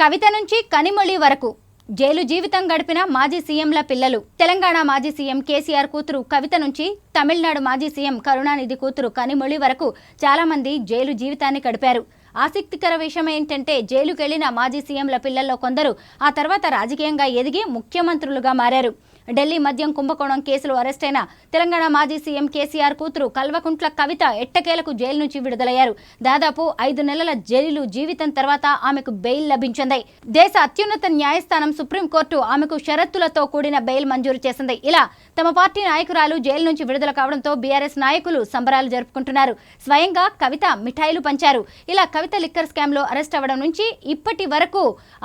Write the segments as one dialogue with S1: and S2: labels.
S1: కవిత నుంచి కనిమొళి వరకు జైలు జీవితం గడిపిన మాజీ సీఎంల పిల్లలు. తెలంగాణ మాజీ సీఎం కేసీఆర్ కూతురు కవిత నుంచి తమిళనాడు మాజీ సీఎం కరుణానిధి కూతురు కనిమొళి వరకు చాలా మంది జైలు జీవితాన్ని గడిపారు. ఆసక్తికర విషయం ఏంటంటే జైలుకెళ్లిన మాజీ సీఎంల పిల్లల్లో కొందరు ఆ తర్వాత రాజకీయంగా ఎదిగి ముఖ్యమంత్రులుగా మారారు. ఢిల్లీ మద్యం కుంభకోణం కేసులో అరెస్టైన తెలంగాణ మాజీ సీఎం కేసీఆర్ కూతురు కల్వకుంట్ల కవిత ఎట్టకేలకు జైలు నుంచి విడుదలయ్యారు. దాదాపు 5 నెలల జైలు జీవితం తర్వాత ఆమెకు బెయిల్ లభించింది. దేశ అత్యున్నత న్యాయస్థానం సుప్రీంకోర్టు ఆమెకు షరతులతో కూడిన బెయిల్ మంజూరు చేసింది. ఇలా తమ పార్టీ నాయకురాలు జైలు నుంచి విడుదల కావడంతో బీఆర్ఎస్ నాయకులు సంబరాలు జరుపుకుంటున్నారు. స్వయంగా కవిత మిఠాయిలు పంచారు. ఇలా కవిత లిక్కర్ స్కామ్ లో అరెస్ట్ అవ్వడం నుంచి ఇప్పటి వరకు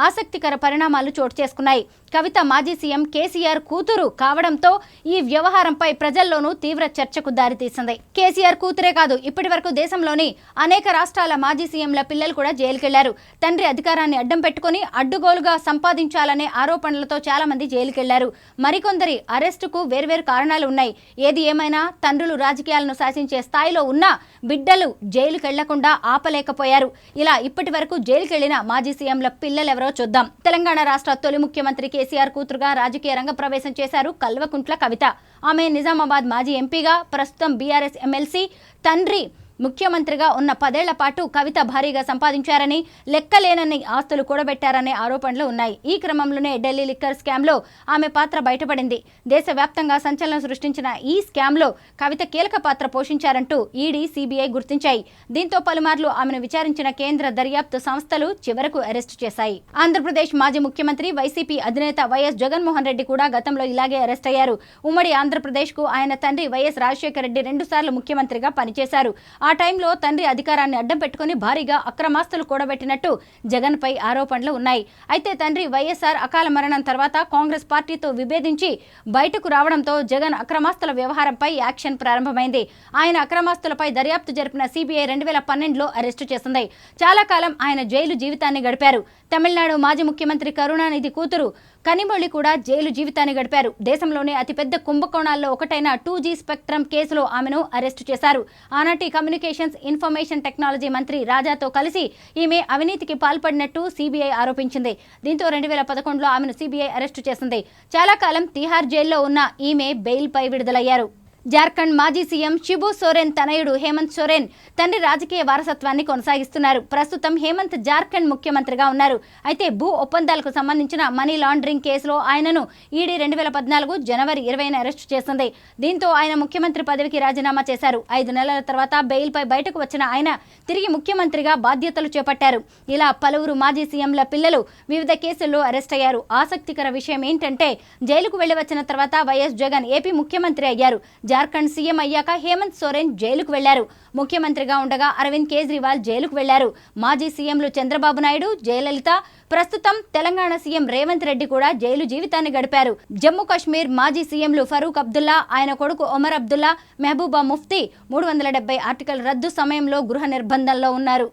S1: ఆసక్తికర పరిణామాలు చోటు చేసుకున్నాయి. కవిత మాజీ సీఎం కేసీఆర్ కూతురు కావడంతో ఈ వ్యవహారంపై ప్రజల్లోనూ తీవ్ర చర్చకు దారితీసింది. కేసీఆర్ కూతురే కాదు, ఇప్పటి వరకు దేశంలోని అనేక రాష్ట్రాల మాజీ సీఎంల పిల్లలు కూడా జైలుకెళ్లారు. తండ్రి అధికారాన్ని అడ్డం పెట్టుకుని అడ్డుగోలుగా సంపాదించాలనే ఆరోపణలతో చాలా మంది జైలుకెళ్లారు. మరికొందరి అరెస్టుకు వేర్వేరు కారణాలు ఉన్నాయి. ఏది ఏమైనా తండ్రులు రాజకీయాలను శాసించే స్థాయిలో ఉన్న బిడ్డలు జైలుకెళ్లకుండా ఆపలేకపోయారు. ఇలా ఇప్పటి వరకు జైలుకెళ్లిన మాజీ సీఎంల పిల్లలెవరో చూద్దాం. తెలంగాణ రాష్ట్ర తొలి ముఖ్యమంత్రి కేసీఆర్ కూతురుగా రాజకీయ రంగ ప్రవేశం చేశారు కల్వకుంట్ల కవిత. ఆమె నిజామాబాద్ మాజీ ఎంపీగా, ప్రస్తుతం బీఆర్ఎస్ ఎమ్మెల్సీ. తండ్రి ముఖ్యమంత్రిగా ఉన్న 10 ఏళ్ల పాటు కవిత భారీగా సంపాదించారని, లెక్కలేనన్ని ఆస్తులు కూడబెట్టారనే ఆరోపణలు ఉన్నాయి. ఈ క్రమంలోనే ఢిల్లీ లిక్కర్ స్కామ్లో ఆమె పాత్ర బయటపడింది. దేశవ్యాప్తంగా సంచలనం సృష్టించిన ఈ స్కామ్లో కవిత కీలక పాత్ర పోషించారంటూ ఈడీ, సీబీఐ గుర్తించాయి. దీంతో పలుమార్లు ఆమెను విచారించిన కేంద్ర దర్యాప్తు సంస్థలు చివరకు అరెస్టు చేశాయి. ఆంధ్రప్రదేశ్ మాజీ ముఖ్యమంత్రి, వైసీపీ అధినేత వైఎస్ జగన్మోహన్ రెడ్డి కూడా గతంలో ఇలాగే అరెస్ట్ అయ్యారు. ఉమ్మడి ఆంధ్రప్రదేశ్కు ఆయన తండ్రి వైఎస్ రాజశేఖర రెడ్డి 2 సార్లు ముఖ్యమంత్రిగా పనిచేశారు. ఆ టైంలో తండ్రి అధికారాన్ని అడ్డం పెట్టుకుని భారీగా అక్రమాస్తులు కూడబెట్టినట్టు జగన్ పై ఆరోపణలు ఉన్నాయి. అయితే తండ్రి వైఎస్ఆర్ అకాల మరణం తర్వాత కాంగ్రెస్ పార్టీతో విభేదించి బయటకు రావడంతో జగన్ అక్రమాస్తుల వ్యవహారంపై యాక్షన్ ప్రారంభమైంది. ఆయన అక్రమాస్తులపై దర్యాప్తు జరిపిన సీబీఐ 2012లో అరెస్టు చేసింది. చాలా కాలం ఆయన జైలు జీవితాన్ని గడిపారు. తమిళనాడు మాజీ ముఖ్యమంత్రి కరుణానిధి కూతురు కనిమొళి కూడా జైలు జీవితాన్ని గడిపారు. దేశంలోనే అతిపెద్ద కుంభకోణాల్లో ఒకటైన 2G స్పెక్ట్రమ్ కేసులో ఆమెను అరెస్టు చేశారు. ఆనాటి కమ్యూనికేషన్స్, ఇన్ఫర్మేషన్ టెక్నాలజీ మంత్రి రాజాతో కలిసి ఈమె అవినీతికి పాల్పడినట్టు సీబీఐ ఆరోపించింది. దీంతో 2011లో ఆమెను సీబీఐ అరెస్టు చేసింది. చాలా కాలం తిహార్ జైల్లో ఉన్న ఈమె బెయిల్పై విడుదలయ్యారు. జార్ఖండ్ మాజీ సీఎం శిబు సోరెన్ తనయుడు హేమంత్ సోరెన్ తండ్రి రాజకీయ వారసత్వాన్ని కొనసాగిస్తున్నారు. ప్రస్తుతం హేమంత్ జార్ఖండ్ ముఖ్యమంత్రిగా ఉన్నారు. అయితే భూ ఒప్పందాలకు సంబంధించిన మనీ లాండరింగ్ కేసులో ఆయనను ఈడీ 2014 జనవరి 20న అరెస్టు చేసింది. దీంతో ఆయన ముఖ్యమంత్రి పదవికి రాజీనామా చేశారు. 5 నెలల తర్వాత బెయిల్పై బయటకు వచ్చిన ఆయన తిరిగి ముఖ్యమంత్రిగా బాధ్యతలు చేపట్టారు. ఇలా పలువురు మాజీ సీఎంల పిల్లలు వివిధ కేసుల్లో అరెస్ట్ అయ్యారు. ఆసక్తికర విషయం ఏంటంటే జైలుకు వెళ్లి వచ్చిన తర్వాత వైఎస్ జగన్ ఏపీ ముఖ్యమంత్రి అయ్యారు. జార్ఖండ్ సీఎం అయ్యాక హేమంత్ సోరెన్ జైలుకు వెళ్లారు. ముఖ్యమంత్రిగా ఉండగా అరవింద్ కేజ్రీవాల్ జైలుకు వెళ్లారు. మాజీ సీఎంలు చంద్రబాబు నాయుడు, జయలలిత, ప్రస్తుతం తెలంగాణ సీఎం రేవంత్ రెడ్డి కూడా జైలు జీవితాన్ని గడిపారు. జమ్మూ కాశ్మీర్ మాజీ సీఎంలు ఫరూక్ అబ్దుల్లా, ఆయన కొడుకు ఒమర్ అబ్దుల్లా, మెహబూబా ముఫ్తీ 370 ఆర్టికల్ రద్దు సమయంలో గృహ నిర్బంధంలో ఉన్నారు.